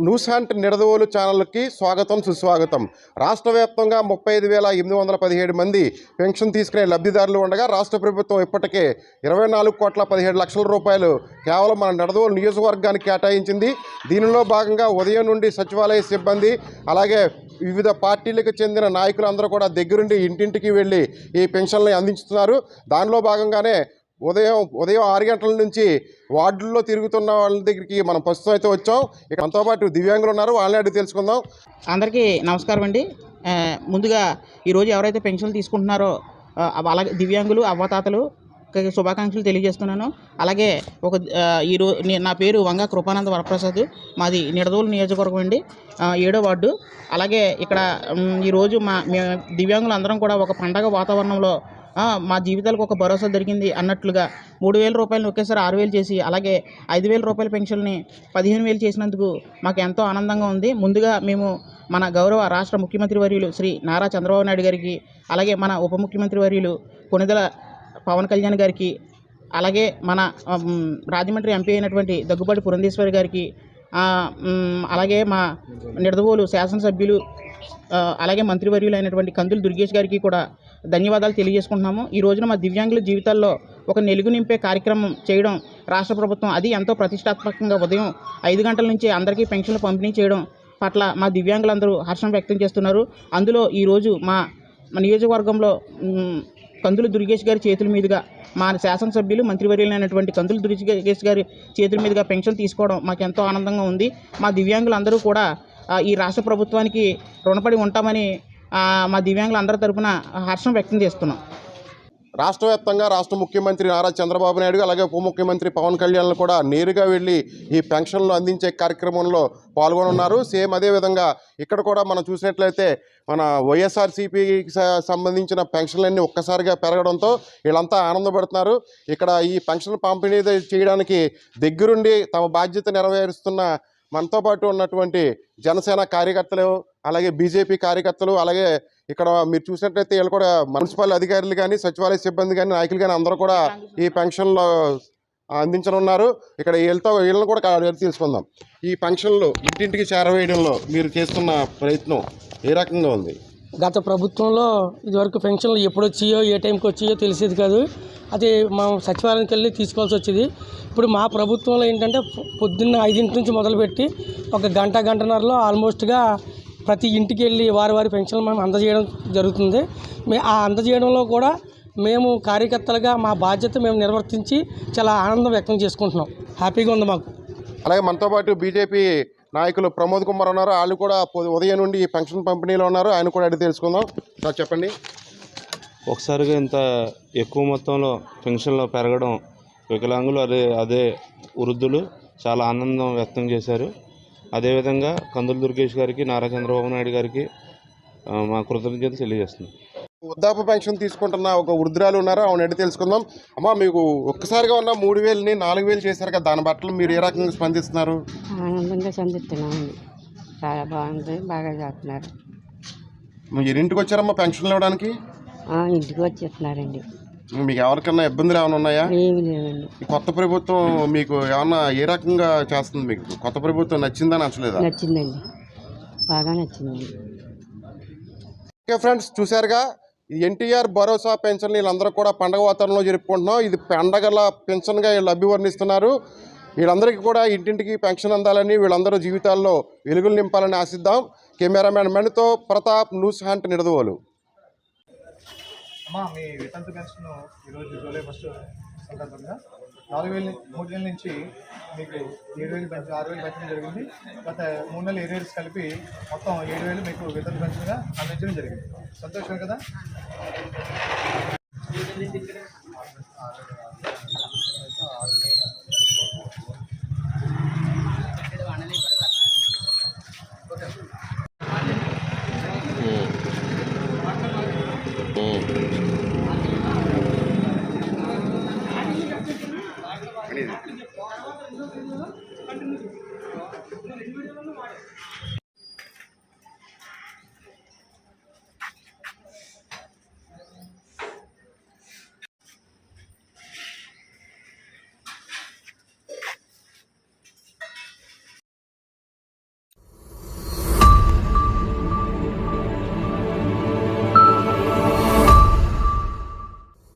News hunt Nidadavolu ఛానల్కి స్వాగతం సుస్వాగతం. రాష్ట్ర వ్యాప్తంగా 35,817 మంది పెన్షన్ తీసుకునే లబ్ధిదారులు ఉండగా రాష్ట్ర ప్రభుత్వం ఇప్పటికే 24,17,00,000 రూపాయలు కేవలం మన నిడదవోలు నియోజకవర్గానికి కేటాయించింది. దీనిలో భాగంగా ఉదయం నుండి సచివాలయ సిబ్బంది అలాగే వివిధ పార్టీలకు చెందిన నాయకులందరూ కూడా దగ్గరుండి ఇంటింటికి వెళ్ళి ఈ పెన్షన్లను అందించుతున్నారు. దానిలో భాగంగానే ఉదయం 6 గంటల నుంచి వార్డుల్లో తిరుగుతున్న వాళ్ళ దగ్గరికి మనం ప్రస్తుతం అయితే వచ్చాం. ఇక మనతో పాటు దివ్యాంగులు ఉన్నారు, వాళ్ళని అడిగి తెలుసుకుందాం. అందరికీ నమస్కారం అండి. ముందుగా ఈరోజు ఎవరైతే పెన్షన్లు తీసుకుంటున్నారో అలాగే దివ్యాంగులు అవ్వతాతలు శుభాకాంక్షలు తెలియజేస్తున్నాను. అలాగే నా పేరు వంగ కృపానంద వరప్రసాద్, మాది నిడదవోలు నియోజకవర్గం అండి, 7వ వార్డు. అలాగే ఇక్కడ ఈరోజు మేము దివ్యాంగులు అందరం కూడా ఒక పండగ వాతావరణంలో మా జీవితాలకు ఒక భరోసా దొరికింది అన్నట్లుగా 3,000 రూపాయలను ఒకేసారి 6,000 చేసి అలాగే 5,000 రూపాయల పెన్షన్ని 15,000 చేసినందుకు మాకు ఎంతో ఆనందంగా ఉంది. ముందుగా మేము మన గౌరవ రాష్ట్ర ముఖ్యమంత్రి వర్యులు శ్రీ నారా చంద్రబాబు నాయుడు గారికి, అలాగే మన ఉప ముఖ్యమంత్రి వర్యులు కొణిదెల పవన్ కళ్యాణ్ గారికి, అలాగే మన రాజమండ్రి ఎంపీ అయినటువంటి దగ్గుబాటి పురంధేశ్వరి గారికి, అలాగే మా నిడదవోలు శాసనసభ్యులు అలాగే మంత్రివర్యులు అయినటువంటి కందులు దుర్గేష్ గారికి కూడా ధన్యవాదాలు తెలియజేసుకుంటున్నాము. ఈ రోజున మా దివ్యాంగుల జీవితాల్లో ఒక వెలుగు నింపే కార్యక్రమం చేయడం రాష్ట్ర ప్రభుత్వం అది ఎంతో ప్రతిష్టాత్మకంగా ఉదయం 5 గంటల నుంచి అందరికీ పెన్షన్లు పంపిణీ చేయడం పట్ల మా దివ్యాంగులందరూ హర్షం వ్యక్తం చేస్తున్నారు. అందులో ఈరోజు మా నియోజకవర్గంలో కందులు దుర్గేష్ గారి చేతుల మీదుగా మా శాసనసభ్యులు మంత్రివర్యులైనటువంటి కందులు దుర్గేష్ గారి చేతుల మీదుగా పెన్షన్ తీసుకోవడం మాకు ఎంతో ఆనందంగా ఉంది. మా దివ్యాంగులందరూ కూడా ఈ రాష్ట్ర ప్రభుత్వానికి రుణపడి ఉంటామని మా దివ్యాంగులందరి తరపున హర్షం వ్యక్తం చేస్తున్నాం. రాష్ట్ర వ్యాప్తంగా రాష్ట్ర ముఖ్యమంత్రి నారా చంద్రబాబు నాయుడు అలాగే ఉప ముఖ్యమంత్రి పవన్ కళ్యాణ్ కూడా నేరుగా వెళ్ళి ఈ పెన్షన్లు అందించే కార్యక్రమంలో పాల్గొనున్నారు. సేమ్ అదేవిధంగా ఇక్కడ కూడా మనం చూసినట్లయితే మన వైఎస్ఆర్సీపీకి సంబంధించిన పెన్షన్లన్నీ ఒక్కసారిగా పెరగడంతో వీళ్ళంతా ఆనందపడుతున్నారు. ఇక్కడ ఈ పెన్షన్ పంపిణీ చేయడానికి దగ్గరుండి తమ బాధ్యత నెరవేరుస్తున్న మనతో పాటు ఉన్నటువంటి జనసేన కార్యకర్తలు అలాగే బీజేపీ కార్యకర్తలు అలాగే ఇక్కడ మీరు చూసినట్లయితే వీళ్ళు కూడా మున్సిపల్ అధికారులు కానీ సచివాలయ సిబ్బంది కానీ నాయకులు కానీ అందరూ కూడా ఈ పెన్షన్లు అందించనున్నారు. ఇక్కడ వీళ్ళని కూడా తెలుసుకుందాం. ఈ పెన్షన్లు ఇంటింటికి చేరవేయడంలో మీరు చేస్తున్న ప్రయత్నం ఏ రకంగా ఉంది? గత ప్రభుత్వంలో ఇదివరకు పెన్షన్లు ఎప్పుడు వచ్చాయో ఏ టైంకి వచ్చాయో తెలిసేది కాదు. అది మనం సచివాలయానికి వెళ్ళి తీసుకోవాల్సి వచ్చేది. ఇప్పుడు మా ప్రభుత్వంలో ఏంటంటే పొద్దున్న 5 నుంచి మొదలుపెట్టి ఒక గంటన్నరలో ఆల్మోస్ట్గా ప్రతి ఇంటికి వెళ్ళి వారి పెన్షన్లు మేము అందజేయడం జరుగుతుంది. ఆ అందజేయడంలో కూడా మేము కార్యకర్తలుగా మా బాధ్యత మేము నిర్వర్తించి చాలా ఆనందం వ్యక్తం చేసుకుంటున్నాం. హ్యాపీగా ఉంది మాకు. అలాగే మనతో పాటు బీజేపీ నాయకులు ప్రమోద్ కుమార్ ఉన్నారు, వాళ్ళు కూడా ఉదయం నుండి ఈ పెన్షన్ పంపిణీలో ఉన్నారు. ఆయన కూడా అడిగి తెలుసుకుందాం. సార్ చెప్పండి. ఒకసారిగా ఇంత ఎక్కువ మొత్తంలో పెన్షన్లు పెరగడం వికలాంగులు అదే వృద్ధులు చాలా ఆనందం వ్యక్తం చేశారు. అదేవిధంగా కందులు దుర్గేష్ గారికి నారా చంద్రబాబు నాయుడు గారికి మా కృతజ్ఞతలు తెలియజేస్తున్నాం. వృద్ధాప్య పెన్షన్ తీసుకుంటున్న ఒక వృద్ధురాలు ఉన్నారు, ఆమెను అడిగి తెలుసుకుందాం. అమ్మ, మీకు ఒక్కసారిగా ఉన్న 3,000ని 4,000 చేశారు కదా, దాని బట్టలు మీరు ఏ రకంగా స్పందిస్తున్నారు? ఆనందంగా స్పందిస్తున్నామండి. చాలా బాగుంది, బాగా చేస్తున్నారు. మీరు ఇంటికి వచ్చారమ్మా పెన్షన్లు ఇవ్వడానికి? ఇంటికి వచ్చేస్తున్నారండి. మీకు ఎవరికన్నా ఇబ్బందులు ఏమైనా ఉన్నాయా? ఏమి లేవండి. కొత్త ప్రభుత్వం మీకు ఏమన్నా ఏ రకంగా చేస్తుంది? మీకు కొత్త ప్రభుత్వం నచ్చిందా నచ్చలేదా? నచ్చిందండి, బాగా నచ్చిందండి. ఓకే ఫ్రెండ్స్, చూశారుగా ఎన్టీఆర్ భరోసా పెన్షన్ వీళ్ళందరూ కూడా పండగ వాతావరణంలో జరుపుకుంటున్నాం. ఇది పండగల పెన్షన్గా వీళ్ళు అభివర్ణిస్తున్నారు. వీళ్ళందరికీ కూడా ఇంటింటికి పెన్షన్ అందాలని వీళ్ళందరూ జీవితాల్లో వెలుగులు నింపాలని ఆశిద్దాం. కెమెరామ్యాన్ మణితో ప్రతాప్, న్యూస్ హంట్ నిడదవోలు. అమ్మా, మీ వితంతు పెన్షన్ ఈరోజు జూలై 1 సందర్భంగా 3,000 నుంచి మీకు 7,000 పెన్షన్ 6,000 పెన్షన్ జరిగింది. గత 3 నెలలు ఏరియర్స్ కలిపి మొత్తం 7,000 మీకు వితంతు పెన్షన్గా అందించడం జరిగింది. సంతోషం కదా? ఓకే.